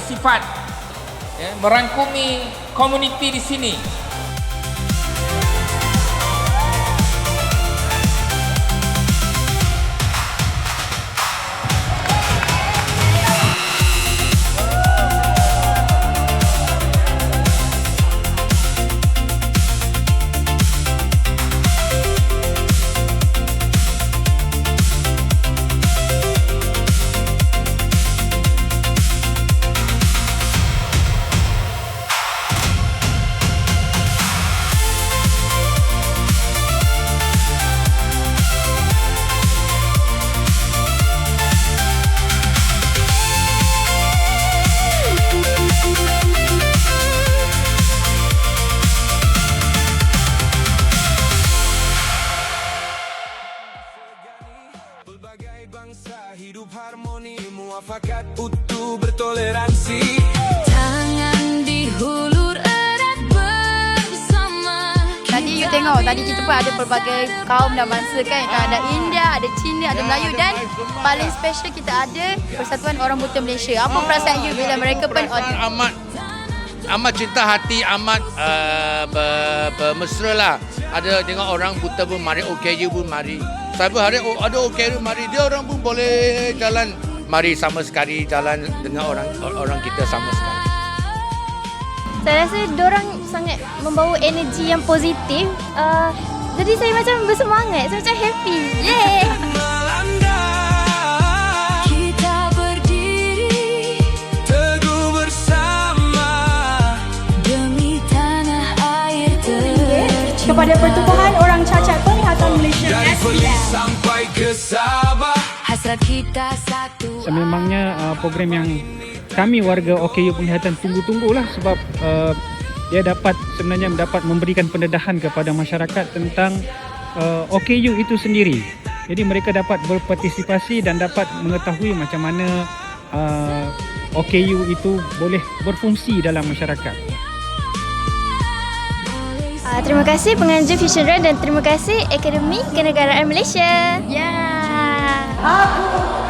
bersifat merangkumi komuniti di sini. Hidup harmoni, muafakat, utuh, bertoleransi. Tangan dihulur erat bersama. Tadi you tengok, tadi kita pun ada pelbagai kaum dan bangsa kan. Ada India, ada Cina, ada Melayu dan paling special kita ada Persatuan Orang Buta Malaysia. Apa perasaan you bila mereka pun amat cinta hati, amat bermesra lah. Ada tengok orang buta pun mari, OKU pun mari. Satu hari ada OKU mari, dia orang pun boleh jalan. Mari sama sekali jalan dengan orang kita sama sekali. Saya rasa diorang sangat membawa energi yang positif. Jadi saya macam bersemangat, saya macam happy. Yeay! Kita berdiri Teguh bersama demi tanah air tercinta. Kepada Pertubuhan Orang Cacat Penglihatan Malaysia dari Perlis SPM. sampai ke Sabah. Hasrat kita satu. Sememangnya program yang kami warga OKU Penglihatan tunggu-tunggulah sebab dia sebenarnya dapat memberikan pendedahan kepada masyarakat tentang OKU itu sendiri. Jadi mereka dapat berpartisipasi dan dapat mengetahui macam mana OKU itu boleh berfungsi dalam masyarakat. Terima kasih penganjur Fusion Run dan terima kasih Akademi Kenegaraan Malaysia. Yeah. Aku